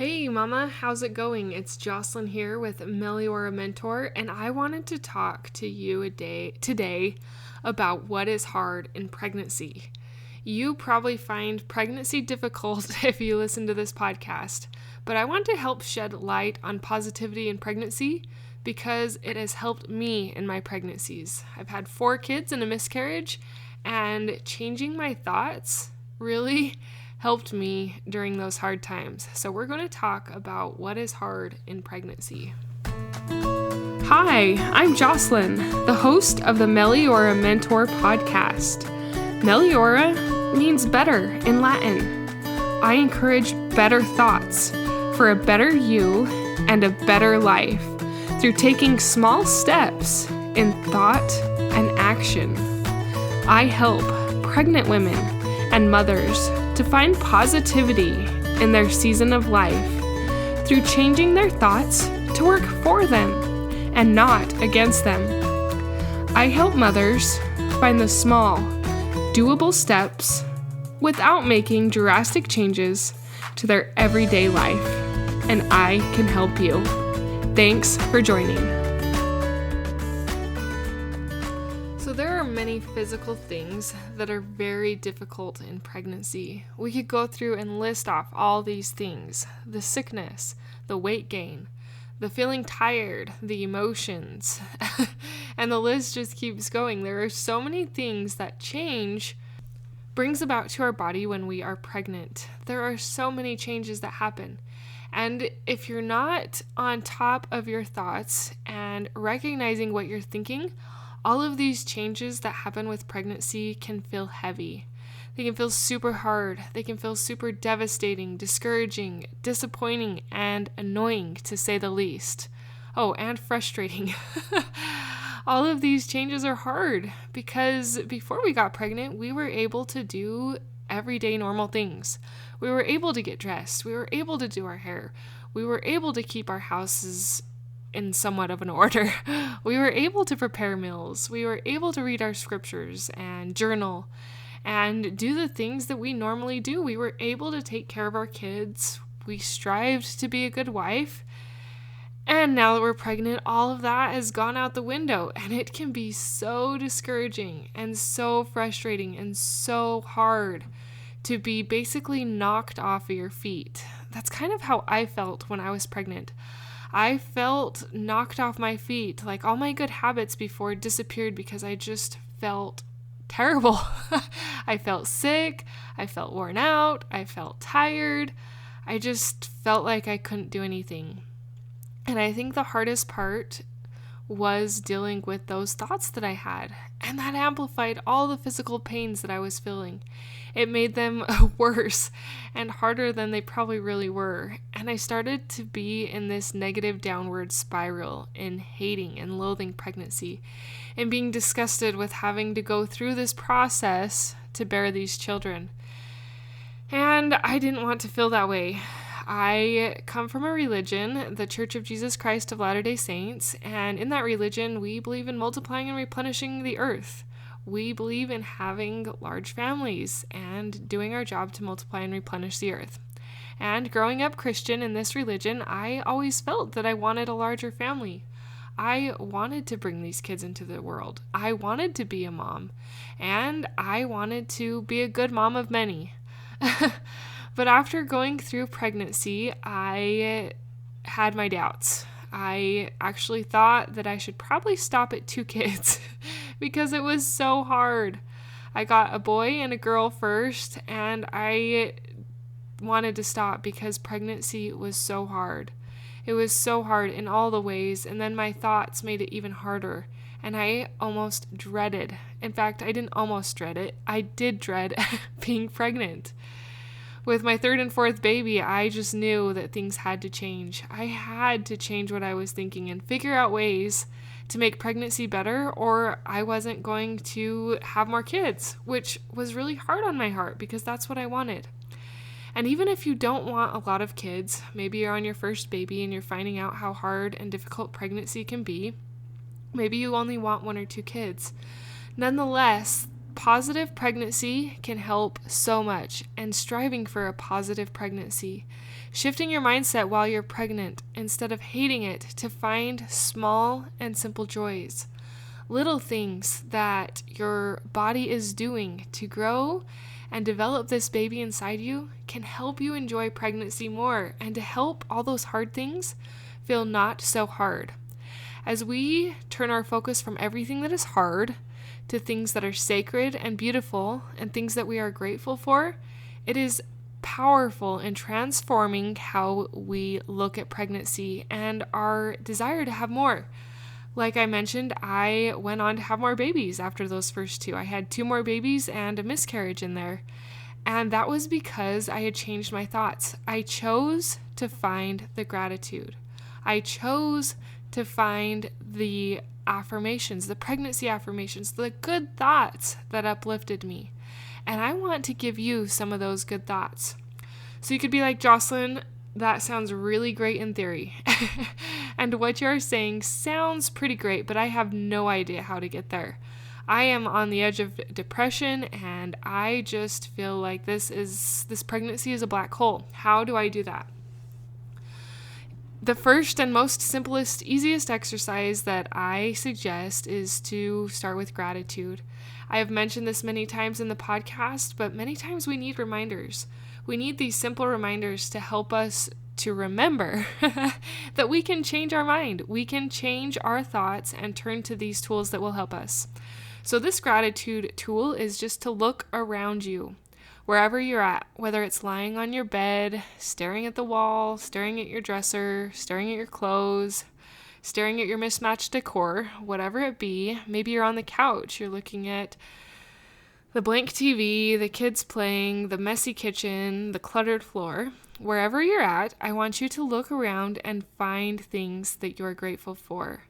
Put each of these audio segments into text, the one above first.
Hey mama, how's it going? It's Jocelyn here with Meliora Mentor, and I wanted to talk to you today about what is hard in pregnancy. You probably find pregnancy difficult if you listen to this podcast, but I want to help shed light on positivity in pregnancy because it has helped me in my pregnancies. I've had 4 kids and a miscarriage, and changing my thoughts really helped me during those hard times. So we're going to talk about what is hard in pregnancy. Hi, I'm Jocelyn, the host of the Meliora Mentor podcast. Meliora means better in Latin. I encourage better thoughts for a better you and a better life through taking small steps in thought and action. I help pregnant women and mothers to find positivity in their season of life through changing their thoughts to work for them and not against them. I help mothers find the small, doable steps without making drastic changes to their everyday life, and I can help you. Thanks for joining. So there are many physical things that are very difficult in pregnancy. We could go through and list off all these things: the sickness, the weight gain, the feeling tired, the emotions, and the list just keeps going. There are so many things that change brings about to our body when we are pregnant. There are so many changes that happen. And if you're not on top of your thoughts and recognizing what you're thinking, all of these changes that happen with pregnancy can feel heavy. They can feel super hard. They can feel super devastating, discouraging, disappointing, and annoying, to say the least. Oh, and frustrating. All of these changes are hard because before we got pregnant, we were able to do everyday normal things. We were able to get dressed. We were able to do our hair. We were able to keep our houses in somewhat of an order. We were able to prepare meals. We were able to read our scriptures and journal and do the things that we normally do. We were able to take care of our kids. We strived to be a good wife. And now that we're pregnant, all of that has gone out the window, and it can be so discouraging and so frustrating and so hard to be basically knocked off of your feet. That's kind of how I felt when I was pregnant. I felt knocked off my feet, like all my good habits before disappeared because I just felt terrible. I felt sick, I felt worn out, I felt tired, I just felt like I couldn't do anything. And I think the hardest part was dealing with those thoughts that I had, and that amplified all the physical pains that I was feeling. It made them worse and harder than they probably really were, and I started to be in this negative downward spiral in hating and loathing pregnancy and being disgusted with having to go through this process to bear these children. And I didn't want to feel that way. I come from a religion, the Church of Jesus Christ of Latter-day Saints, and in that religion, we believe in multiplying and replenishing the earth. We believe in having large families and doing our job to multiply and replenish the earth. And growing up Christian in this religion, I always felt that I wanted a larger family. I wanted to bring these kids into the world. I wanted to be a mom, and I wanted to be a good mom of many. But after going through pregnancy, I had my doubts. I actually thought that I should probably stop at 2 kids because it was so hard. I got a boy and a girl first, and I wanted to stop because pregnancy was so hard. It was so hard in all the ways, and then my thoughts made it even harder, and I almost dreaded. In fact, I didn't almost dread it. I did dread being pregnant. With my 3rd and 4th baby, I just knew that things had to change. I had to change what I was thinking and figure out ways to make pregnancy better, or I wasn't going to have more kids, which was really hard on my heart because that's what I wanted. And even if you don't want a lot of kids, maybe you're on your first baby and you're finding out how hard and difficult pregnancy can be, maybe you only want 1 or 2 kids. Nonetheless, Positive pregnancy can help so much, and striving for a positive pregnancy. Shifting your mindset while you're pregnant instead of hating it to find small and simple joys. Little things that your body is doing to grow and develop this baby inside you can help you enjoy pregnancy more and to help all those hard things feel not so hard. As we turn our focus from everything that is hard to things that are sacred and beautiful and things that we are grateful for, it is powerful in transforming how we look at pregnancy and our desire to have more. Like I mentioned, I went on to have more babies after those first two. I had 2 more babies and a miscarriage in there. And that was because I had changed my thoughts. I chose to find the gratitude. I chose to find the affirmations, the pregnancy affirmations, the good thoughts that uplifted me. And I want to give you some of those good thoughts. So you could be like, Jocelyn, that sounds really great in theory. And what you're saying sounds pretty great, but I have no idea how to get there. I am on the edge of depression and I just feel like this pregnancy is a black hole. How do I do that? The first and most simplest, easiest exercise that I suggest is to start with gratitude. I have mentioned this many times in the podcast, but many times we need reminders. We need these simple reminders to help us to remember that we can change our mind. We can change our thoughts and turn to these tools that will help us. So this gratitude tool is just to look around you, wherever you're at, whether it's lying on your bed, staring at the wall, staring at your dresser, staring at your clothes, staring at your mismatched decor, whatever it be. Maybe you're on the couch, you're looking at the blank TV, the kids playing, the messy kitchen, the cluttered floor. Wherever you're at, I want you to look around and find things that you're grateful for.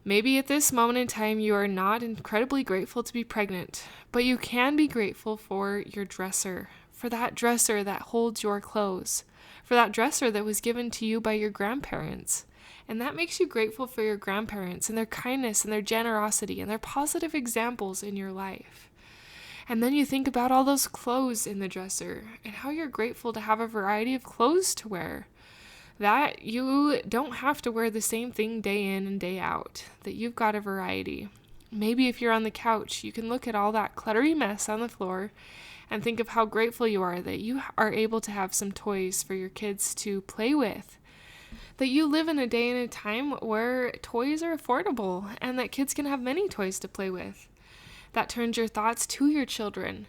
Maybe at this moment in time, you are not incredibly grateful to be pregnant, but you can be grateful for your dresser, for that dresser that holds your clothes, for that dresser that was given to you by your grandparents. And that makes you grateful for your grandparents and their kindness and their generosity and their positive examples in your life. And then you think about all those clothes in the dresser and how you're grateful to have a variety of clothes to wear. That you don't have to wear the same thing day in and day out, that you've got a variety. Maybe if you're on the couch, you can look at all that cluttery mess on the floor and think of how grateful you are that you are able to have some toys for your kids to play with. That you live in a day and a time where toys are affordable and that kids can have many toys to play with. That turns your thoughts to your children,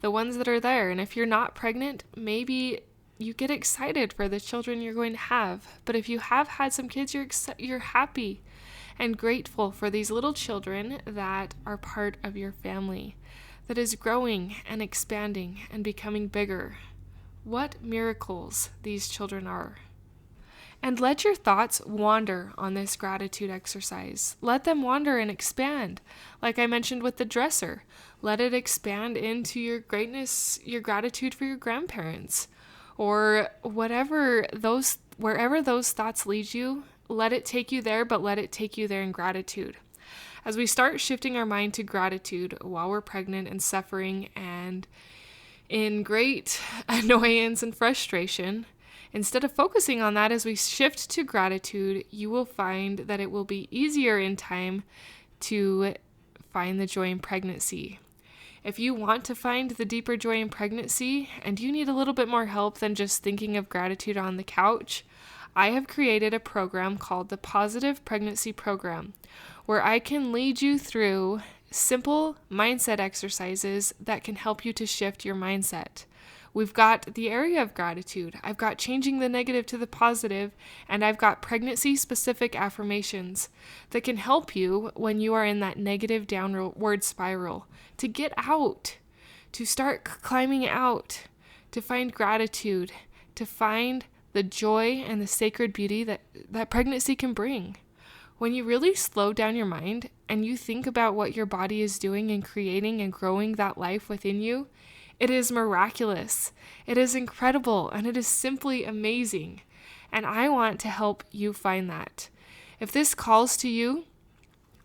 the ones that are there. And if you're not pregnant, maybe you get excited for the children you're going to have. But if you have had some kids, you're happy and grateful for these little children that are part of your family, that is growing and expanding and becoming bigger. What miracles these children are. And let your thoughts wander on this gratitude exercise. Let them wander and expand. Like I mentioned with the dresser, let it expand into your greatness, your gratitude for your grandparents, or wherever those thoughts lead you, let it take you there, but let it take you there in gratitude. As we start shifting our mind to gratitude while we're pregnant and suffering and in great annoyance and frustration, instead of focusing on that, as we shift to gratitude, you will find that it will be easier in time to find the joy in pregnancy. If you want to find the deeper joy in pregnancy and you need a little bit more help than just thinking of gratitude on the couch, I have created a program called the Positive Pregnancy Program, where I can lead you through simple mindset exercises that can help you to shift your mindset. We've got the area of gratitude, I've got changing the negative to the positive, and I've got pregnancy-specific affirmations that can help you when you are in that negative downward spiral, to get out, to start climbing out, to find gratitude, to find the joy and the sacred beauty that pregnancy can bring. When you really slow down your mind and you think about what your body is doing and creating and growing that life within you, it is miraculous, it is incredible, and it is simply amazing. And I want to help you find that. If this calls to you,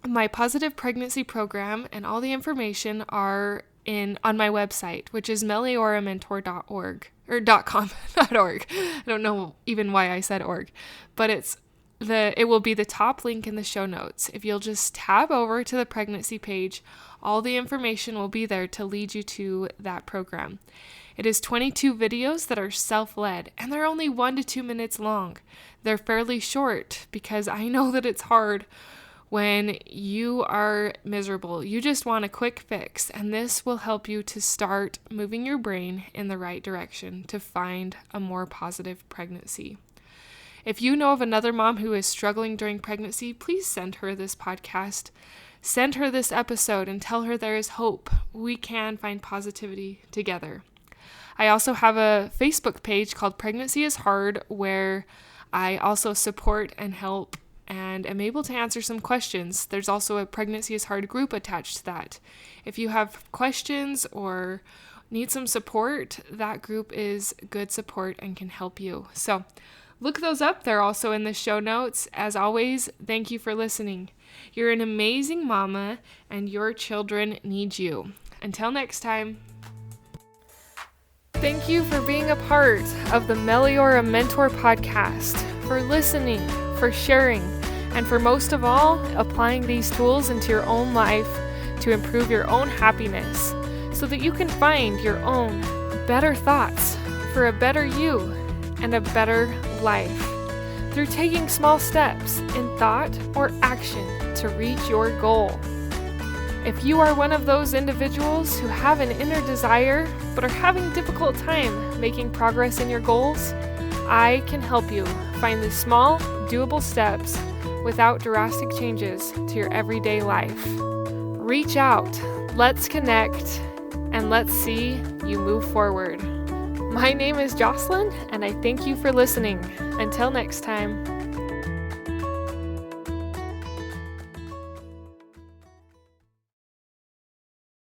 My positive pregnancy program and all the information are on my website, which is melioramentor.org or .com, not org. I don't know even why I said org, but it will be the top link in the show notes. If you'll just tab over to the pregnancy page, all the information will be there to lead you to that program. It is 22 videos that are self-led, and they're only 1 to 2 minutes long. They're fairly short because I know that it's hard when you are miserable. You just want a quick fix, and this will help you to start moving your brain in the right direction to find a more positive pregnancy. If you know of another mom who is struggling during pregnancy, please send her this podcast. Send her this episode and tell her there is hope. We can find positivity together. I also have a Facebook page called Pregnancy is Hard, where I also support and help and am able to answer some questions. There's also a Pregnancy is Hard group attached to that. If you have questions or need some support, that group is good support and can help you. So look those up. They're also in the show notes. As always, thank you for listening. You're an amazing mama, and your children need you. Until next time. Thank you for being a part of the Meliora Mentor podcast, for listening, for sharing, and for most of all, applying these tools into your own life to improve your own happiness so that you can find your own better thoughts for a better you and a better life through taking small steps in thought or action to reach your goal. If you are one of those individuals who have an inner desire but are having a difficult time making progress in your goals, I can help you find the small, doable steps without drastic changes to your everyday life. Reach out, let's connect, and let's see you move forward. My name is Jocelyn, and I thank you for listening. Until next time.